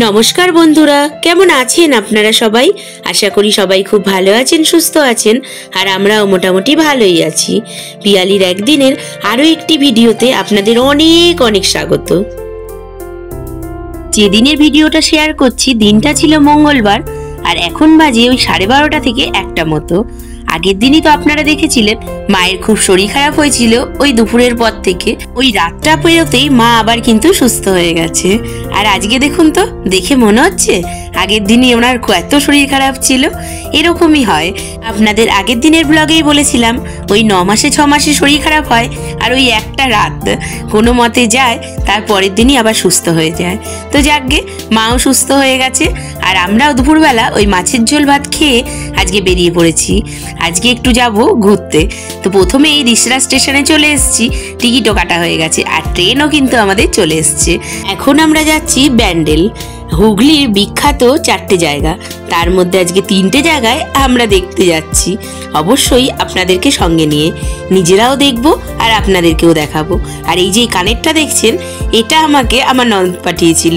নমস্কার বন্ধুরা, কেমন আছেন আপনারা সবাই? আশা করি সবাই খুব ভালো আছেন, সুস্থ আছেন, আর আমরাও মোটামুটি ভালোই আছি। পিয়ালির একদিনের আরও একটি ভিডিওতে আপনাদের অনেক অনেক স্বাগত। যেদিনের ভিডিওটা শেয়ার করছি দিনটা ছিল মঙ্গলবার, আর এখন বাজে ওই 12:30 থেকে 1টা মতো। আগের দিনই তো আপনারা দেখেছিলেন মায়ের খুব শরীর খারাপ হয়েছিল ওই দুপুরের পর থেকে। ওই রাতটা পেরোতেই মা আবার কিন্তু সুস্থ হয়ে গেছে। আর আজকে দেখুন তো, দেখে মনে হচ্ছে আগের দিনই ওনার এত শরীর খারাপ ছিল। এরকমই হয়, আপনাদের আগের দিনের ব্লগেই বলেছিলাম ওই 9 মাসে 6 মাসে শরীর খারাপ হয়, আর ওই একটা রাত কোনো মতে যায়, তার পরের দিনই আবার সুস্থ হয়ে যায়। তো যাকগে, মাও সুস্থ হয়ে গেছে, আর আমরাও দুপুরবেলা ওই মাছের ঝোল ভাত খেয়ে আজকে বেরিয়ে পড়েছি। আজকে একটু যাব ঘুরতে। তো প্রথমে এই রিষড়া স্টেশনে চলে এসেছি, টিকিটও কাটা হয়ে গেছে, আর ট্রেনও কিন্তু আমাদের চলে এসছে। এখন আমরা যাচ্ছি ব্যান্ডেল। হুগলির বিখ্যাত 4টে জায়গা, তার মধ্যে আজকে 3টে জায়গায় আমরা দেখতে যাচ্ছি। অবশ্যই আপনাদেরকে সঙ্গে নিয়ে নিজেরাও দেখব আর আপনাদেরকেও দেখাবো। আর এই যে কানেরটা দেখছেন, এটা আমাকে আমার ননদ পাঠিয়েছিল।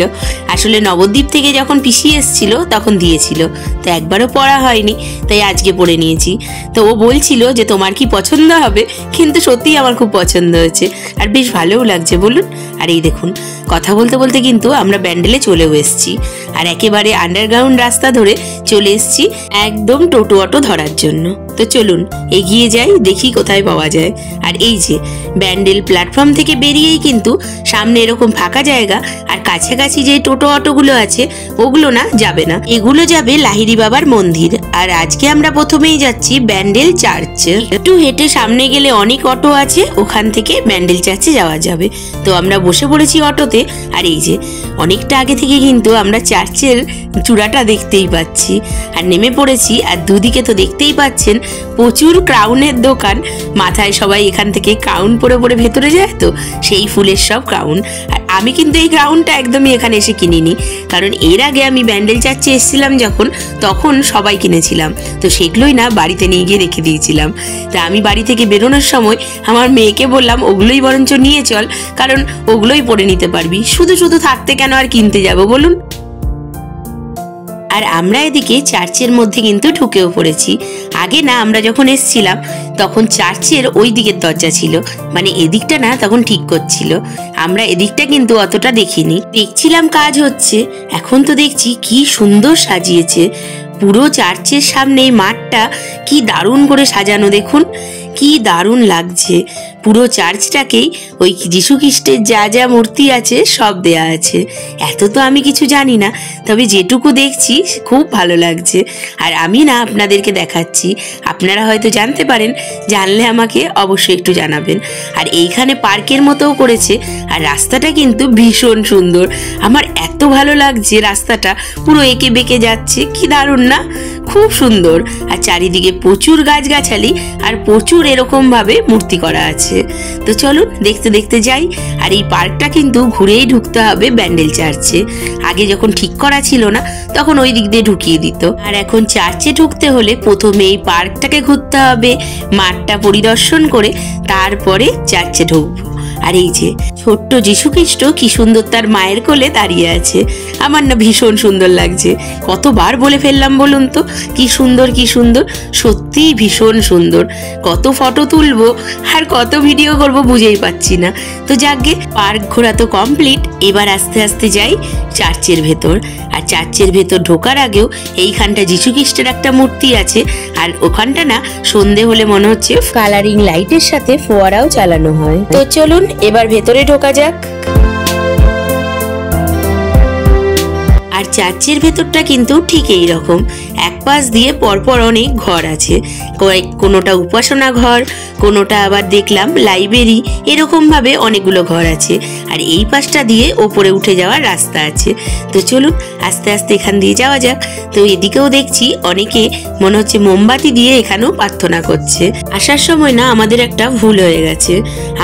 আসলে নবদ্বীপ থেকে যখন পিসি এসেছিল তখন দিয়েছিল, তো একবারও পরা হয়নি, তাই আজকে পরে নিয়েছি। তো ও বলছিল যে তোমার কি পছন্দ হবে, কিন্তু সত্যিই আমার খুব পছন্দ হয়েছে, আর বেশ ভালোও লাগছে বলুন। আর এই দেখুন, কথা বলতে বলতে কিন্তু আমরা ব্যান্ডেলে চলেও এসেছি, আর একেবারে আন্ডারগ্রাউন্ড রাস্তা ধরে চলে এসেছি একদম টোটো অটো ধরার জন্য। তো চলুন এগিয়ে যাই, দেখি কোথায় পাওয়া যায়। আর এই যে ব্যান্ডেল প্ল্যাটফর্ম থেকে বেরিয়েই কিন্তু সামনে এরকম ফাঁকা জায়গা, আর কাছাকাছি যে টোটো অটোগুলো আছে ওগুলো না যাবে না, এগুলো যাবে লাহিড়ী বাবার মন্দির। আর আজকে আমরা প্রথমেই যাচ্ছি ব্যান্ডেল চার্চ। একটু হেঁটে সামনে গেলে অনেক অটো আছে, ওখান থেকে ব্যান্ডেল চার্চে যাওয়া যাবে। তো আমরা বসে পড়েছি অটোতে, আর এই যে অনেকটা আগে থেকে কিন্তু আমরা চার্চের চূড়াটা দেখতেই পাচ্ছি, আর নেমে পড়েছি। আর দুদিকে তো দেখতেই পাচ্ছেন প্রচুর ক্রাউনের দোকান, মাথায় সবাই এখান থেকে ক্রাউন পরে পরে ভেতরে যায়, তো সেই ফুলের সব ক্রাউন। আর আমি কিন্তু এই ক্রাউনটা একদমই এখানে এসে কিনিনি, কারণ এর আগে আমি ব্যান্ডেল চার্চে এসেছিলাম যখন, তখন সবাই কিনেছিলাম, তো সেগুলোই না বাড়িতে নিয়ে গিয়ে রেখে দিয়েছিলাম। তা আমি বাড়ি থেকে বেরোনোর সময় আমার মেয়েকে বললাম ওগুলোই বরঞ্চ নিয়ে চল, কারণ ওগুলোই পরে নিতে পারবি, শুধু শুধু থাকতে কেন আর কিনতে যাব বলুন। আর আমরা এদিকে চার্চের মধ্যে কিন্তু ঢুকেও পড়েছি। আগে না আমরা যখন এসেছিলাম তখন চার্চের ওই দিকের দরজা ছিল, মানে এদিকটা না তখন ঠিক করছিল, আমরা এদিকটা কিন্তু অতটা দেখিনি। দেখছিলাম কাজ হচ্ছে, এখন তো দেখছি কি সুন্দর সাজিয়েছে পুরো চার্চের সামনে। এই মাঠটা কি দারুণ করে সাজানো, দেখুন কি দারুণ লাগছে। পুরো চার্চটাকেই ওই যীশু খ্রিস্টের যা যা মূর্তি আছে সব দেয়া আছে। এত তো আমি কিছু জানি না, তবে যেটুকু দেখছি খুব ভালো লাগছে, আর আমি না আপনাদেরকে দেখাচ্ছি। আপনারা হয়তো জানতে পারেন, জানলে আমাকে অবশ্যই একটু জানাবেন। আর এইখানে পার্কের মতোও করেছে, আর রাস্তাটা কিন্তু ভীষণ সুন্দর। আমার এত ভালো লাগছে, রাস্তাটা পুরো এঁকে বেঁকে যাচ্ছে, কি দারুণ না, খুব সুন্দর। আর চারিদিকে প্রচুর গাছগাছালি, আর প্রচুর এরকম ভাবে মূর্তি করা আছে। তো চলুন দেখতে দেখতে যাই। আর এই পার্কটা কিন্তু ঘুরেই ঢুকতে হবে ব্যান্ডেল চার্চে। আগে যখন ঠিক করা ছিল না তখন ওই দিক দিয়ে ঢুকিয়ে দিত, আর এখন চার্চে ঢুকতে হলে প্রথমে এই পার্কটাকে ঘুরতে হবে, মাঠটা পরিদর্শন করে তারপরে চার্চে ঢুকবো। আর এই যে ছোট্ট যীশু খ্রিস্ট কি সুন্দর তার মায়ের কোলে দাঁড়িয়ে আছে, আমার না ভীষণ সুন্দর লাগছে। কতবার বলে ফেললাম বলুন তো, কি সুন্দর কি সুন্দর, সত্যিই ভীষণ সুন্দর। কত ফটো তুলবো আর কত ভিডিও করব বুঝেই পাচ্ছি না। তো যাকগে, পার্ক ঘোরা তো কমপ্লিট, এবার আস্তে আস্তে যাই চার্চের ভেতর। আর চার্চের ভেতর ঢোকার আগেও এইখানটা যীশু খ্রিস্টের একটা মূর্তি আছে, আর ওখানটা না সন্ধে হলে মনে হচ্ছে কালারিং লাইটের সাথে ফোয়ারাও চালানো হয়। তো চলুন এবার ভেতরে ঢোকা যাক। আর চার্চের ভেতরটা কিন্তু ঠিক এই রকম, এক পাশ দিয়ে পরপর অনেক ঘর আছে, কোনোটা উপাসনা ঘর, কোনোটা আবার দেখলাম লাইব্রেরি, এরকম ভাবে অনেকগুলো ঘর আছে। আর এই পাশটা দিয়ে ওপরে উঠে যাওয়ার রাস্তা আছে। তো চলুন আস্তে আস্তে এখান দিয়ে যাওয়া যাক। তো এদিকেও দেখছি অনেকে মনে হচ্ছে মোমবাতি দিয়ে এখানেও প্রার্থনা করছে। আসার সময় না আমাদের একটা ভুল হয়ে গেছে,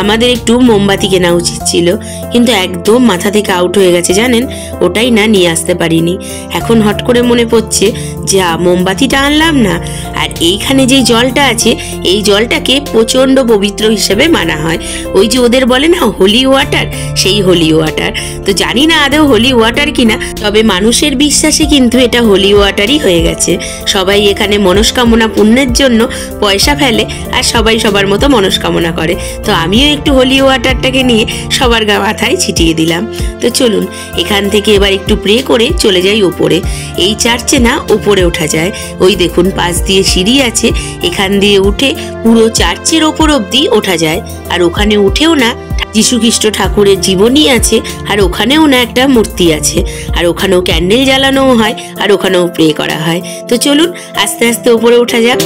আমাদের একটু মোমবাতি কেনা উচিত ছিল, কিন্তু একদম মাথা থেকে আউট হয়ে গেছে জানেন, ওটাই না নিয়ে আসতে পারিনি। এখন হট করে মনে পড়ছে যা মোমবাতিটা আনলাম না। আর এইখানে যে জলটা আছে এই জলটাকে প্রচন্ড পবিত্র হিসেবে মানা হয়। ওই যে ওদের বলে না হোলি ওয়াটার, সেই হোলি ওয়াটার। তো জানি না আদৌ হোলি ওয়াটার কিনা, তবে মানুষের বিশ্বাসে কিন্তু এটা হোলি ওয়াটারই হয়ে গেছে। সবাই এখানে মনস্কামনা পূর্ণের জন্য পয়সা ফেলে আর সবাই সবার মতো মনস্কামনা করে। তো আমিও একটু হোলি ওয়াটারটাকে নিয়ে সবার মাথায় ছিটিয়ে দিলাম। তো চলুন এখান থেকে এবার একটু প্রে করে চলে যাই ওপরে। এই চার্চে না ওপরে ওঠা যায়, ওই দেখুন পাশ দিয়ে সিঁড়ি আছে, এখান দিয়ে উঠে পুরো চার্চের ওপর অব্দি ওঠা যায়। আর ওখানে উঠেও না যীশু খ্রিস্ট ঠাকুরের জীবনী আছে, আর ওখানেও না একটা মূর্তি আছে, আর ওখানেও ক্যান্ডেল জ্বালানোও হয়, আর ওখানেও প্রে করা হয়। তো চলুন আস্তে আস্তে উপরে ওঠা যাক।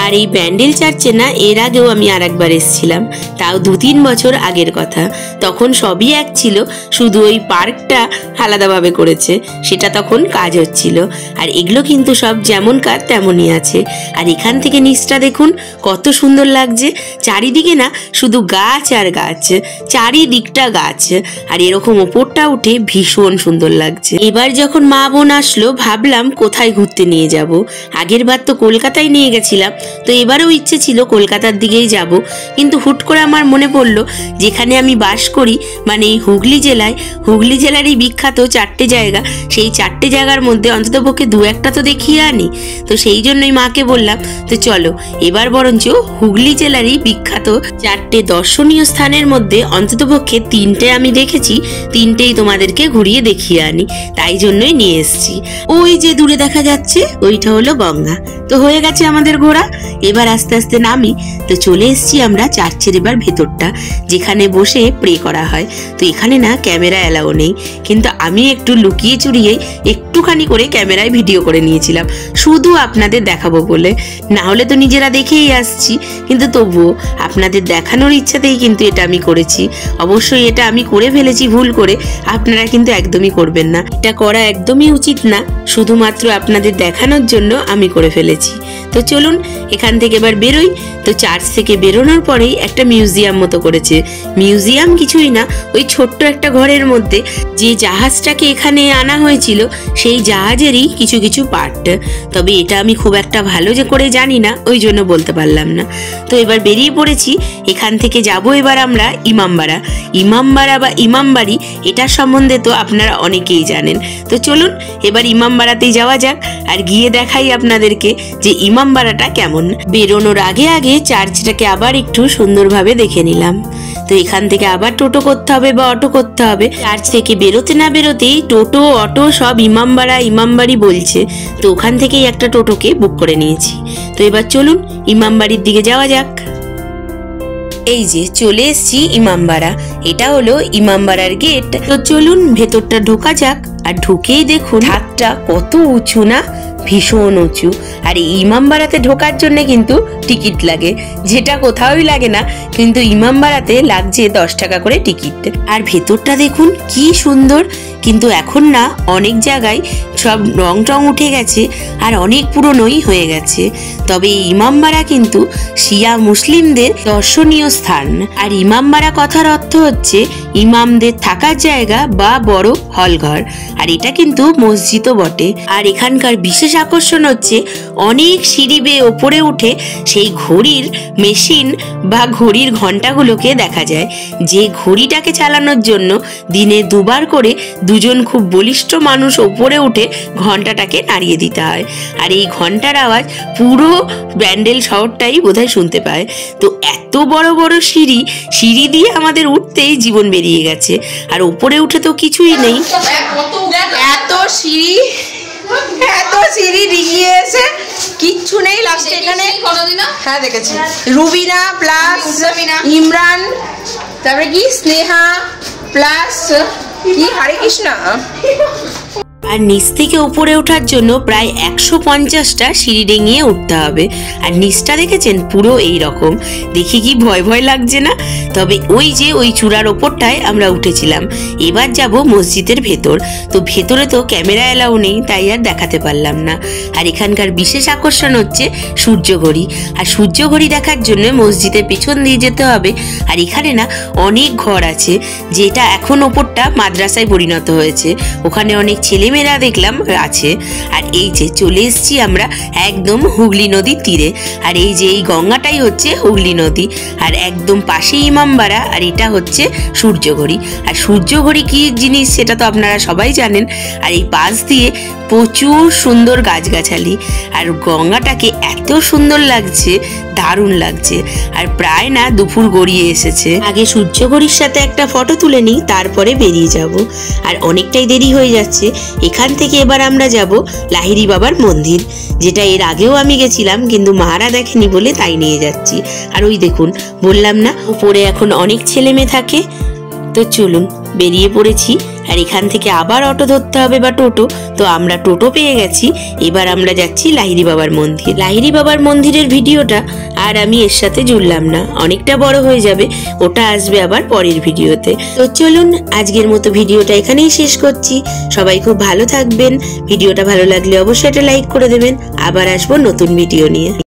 আর এই ব্যান্ডেল চার্চে না এর আগেও আমি আরেকবার এসেছিলাম, তাও 2-3 বছর আগের কথা। তখন সবই এক ছিল, শুধু ওই পার্কটা আলাদাভাবে করেছে, সেটা তখন কাজ হচ্ছিল। আর এগুলো কিন্তু সব যেমন কাজ তেমনই আছে। আর এখান থেকে নিচটা দেখুন কত সুন্দর লাগছে, চারিদিকে না শুধু গাছ আর গাছ, চারিদিকটা গাছ। আর এরকম ওপরটা উঠে ভীষণ সুন্দর লাগছে। এবার যখন মা বোন আসলো ভাবলাম কোথায় ঘুরতে নিয়ে যাব। আগের বার তো কলকাতায় নিয়ে গেছিলাম, তো এবারেও ইচ্ছে ছিল কলকাতার দিকেই যাব। কিন্তু হুট করে আমার মনে পড়লো যেখানে আমি বাস করি, মানে এই হুগলি জেলারই বিখ্যাত 4টে জায়গা, সেই 4টে জায়গার মধ্যে অন্ততপক্ষে 2-1টা তো দেখিয়ে আনি। তো সেই জন্যই মাকে বললাম তো চলো এবার বরঞ্চ হুগলি জেলারই বিখ্যাত 4টে দর্শনীয় স্থানের মধ্যে অন্ততপক্ষে 3টে আমি দেখেছি, 3টেই তোমাদেরকে ঘুরিয়ে দেখিয়ে আনি। তাই জন্যই নিয়ে এসেছি। ওই যে দূরে দেখা যাচ্ছে ওইটা হলো গঙ্গা। তো হয়ে গেছে আমাদের ঘোরা, এবার আস্তে আস্তে নামি। তো চলে এসেছি আমরা চার্চের এবার ভেতরটা, যেখানে বসে প্রে করা হয়। তো এখানে না ক্যামেরা অ্যালাউ নেই, কিন্তু আমি একটু লুকিয়ে চুরিয়ে একটুখানি করে ক্যামেরায় ভিডিও করে নিয়েছিলাম, শুধু আপনাদের দেখাবো বলে। না হলে তো নিজেরা দেখেই আসছি, কিন্তু তবুও আপনাদের দেখানোর ইচ্ছাতেই কিন্তু এটা আমি করেছি। অবশ্যই এটা আমি করে ফেলেছি ভুল করে, আপনারা কিন্তু একদমই করবেন না, এটা করা একদমই উচিত না। শুধুমাত্র আপনাদের দেখানোর জন্য আমি করে ফেলেছি। তো চলুন এখান থেকে এবার বেরোই। তো চার্চ থেকে বেরোনোর পরেই একটা মিউজিয়াম মতো করেছে। মিউজিয়াম কিছুই না, ওই ছোট্ট একটা ঘরের মধ্যে যে জাহাজটাকে এখানে আনা হয়েছিল সেই জাহাজেরই কিছু কিছু পার্ট। তবে এটা আমি খুব একটা ভালো যে করে জানি না, ওই জন্য বলতে পারলাম না। তো এবার বেরিয়ে পড়েছি। এখান থেকে যাব এবার আমরা ইমামবাড়া বা ইমামবাড়ি, এটার সম্বন্ধে তো আপনারা অনেকেই জানেন। তো চলুন এবার ইমামবাড়াতেই যাওয়া যাক, আর গিয়ে দেখাই আপনাদেরকে যে ইমামবাড়াটা কেমন। বেরোনোর আগে আগে চার্চটাকে আবার একটু সুন্দরভাবে দেখে নিলাম। তো এখান থেকে আবার টোটো করতে হবে বা অটো করতে হবে। চার্চ থেকে বেরোতে না বেরোতেই টোটো অটো সব ইমামবাড়ি বলছে। তো ওখান থেকেই একটা টোটোকে বুক করে নিয়েছি। তো এবার চলুন ইমামবাড়ির দিকে যাওয়া যাক। এই যে চলে এসেছি ইমামবাড়া, এটা হলো ইমামবাড়ার গেট। তো চলুন ভেতরটা ঢোকা যাক। আর ঢুকেই দেখুন হাতটা কত উঁচু না, ভীষণ উঁচু। আর এই ইমামবাড়াতে ঢোকার জন্য কিন্তু টিকিট লাগে, যেটা কোথাওই লাগে না, কিন্তু ইমামবাড়াতে লাগছে 10 টাকা করে টিকিট। আর ভেতরটা দেখুন কি সুন্দর, কিন্তু এখন না অনেক জায়গায় সব রং টং উঠে গেছে আর অনেক পুরনোই হয়ে গেছে। তবে এই ইমামবাড়া কিন্তু শিয়া মুসলিমদের দর্শনীয় স্থান। আর ইমামবাড়া কথার অর্থ হচ্ছে ইমামদের থাকার জায়গা বা বড় হলঘর। আর এটা কিন্তু মসজিদও বটে। আর এখানকার বিশেষ আকর্ষণ হচ্ছে অনেক সিঁড়ি বেয়ে ওপরে উঠে সেই ঘড়ির মেশিন বা ঘড়ির ঘন্টাগুলোকে দেখা যায়, যে ঘড়িটাকে চালানোর জন্য দিনে 2বার করে 2জন খুব বলিষ্ঠ মানুষ ওপরে উঠে ঘন্টাটাকে নাড়িয়ে দিতে হয়। আর এই ঘন্টার আওয়াজ পুরো ব্যান্ডেল শহরটাই বোধহয় শুনতে পায়। তো এত বড় বড় সিঁড়ি দিয়ে আমাদের উঠতেই জীবন বেরিয়ে গেছে। আর ওপরে উঠে তো কিছুই নেই, এত সিঁড়ি ডিঙিয়ে এসে কিচ্ছু নেই। লাস্টে এখানে হ্যাঁ দেখেছি রুবিনা প্লাস ইমরান, তারপরে কি স্নেহা প্লাস কি হরে কৃষ্ণা। আর নিচ থেকে উপরে ওঠার জন্য প্রায় 150টা সিঁড়ি ডিঙিয়ে উঠতে হবে। আর নিচটা দেখেছেন পুরো এই রকম, দেখি কি ভয় ভয় লাগছে না? তবে ওই যে ওই চূড়ার ওপরটায় আমরা উঠেছিলাম। এবার যাব মসজিদের ভেতর। তো ভেতরে তো ক্যামেরা এলাও নেই, তাই আর দেখাতে পারলাম না। আর এখানকার বিশেষ আকর্ষণ হচ্ছে সূর্যঘড়ি। আর সূর্যঘড়ি দেখার জন্য মসজিদের পেছন দিয়ে যেতে হবে। আর এখানে না অনেক ঘর আছে, যেটা এখন ওপরটা মাদ্রাসায় পরিণত হয়েছে। ওখানে অনেক ছেলে ছেলেমেয়েরা দেখলাম আছে। আর এই যে চলে এসেছি আমরা একদম হুগলি নদীর তীরে। আর এই যে এই গঙ্গাটাই হচ্ছে হুগলি নদী, আর একদম পাশে ইমামবাড়া, আর এটা হচ্ছে সূর্যঘড়ি। আর সূর্যঘড়ি কি জিনিস সেটা তো আপনারা সবাই জানেন। আর এই পাশ দিয়ে প্রচুর সুন্দর গাছগাছালি, আর গঙ্গাটাকে এত সুন্দর লাগছে, দারুণ লাগছে। আর প্রায় না দুপুর গড়িয়ে এসেছে। আগে সূর্যঘড়ির সাথে একটা ফটো তুলে নিই, তারপরে বেরিয়ে যাব। আর অনেকটাই দেরি হয়ে যাচ্ছে। এখান থেকে এবার আমরা যাব লাহিড়ী বাবার মন্দির, যেটা এর আগেও আমি গেছিলাম, কিন্তু মারা দেখেনি বলে তাই নিয়ে যাচ্ছি। আর ওই দেখুন, বললাম না উপরে এখন অনেক ছেলে মেয়ে থাকে। তো চলুন, বেরিয়ে পড়েছি। আর এখান থেকে আবার অটো ধরতে হবে বা টোটো। তো আমরা টোটো পেয়ে গেছি। এবার আমরা যাচ্ছি লাহিড়ী বাবার মন্দির। লাহিড়ী বাবার মন্দিরের ভিডিওটা আর আমি এর সাথে জুড়লাম না, অনেকটা বড় হয়ে যাবে, ওটা আসবে আবার পরের ভিডিওতে। তো চলুন, আজকের মতো ভিডিওটা এখানেই শেষ করছি। সবাই খুব ভালো থাকবেন। ভিডিওটা ভালো লাগলে অবশ্যই একটা লাইক করে দেবেন। আবার আসবো নতুন ভিডিও নিয়ে।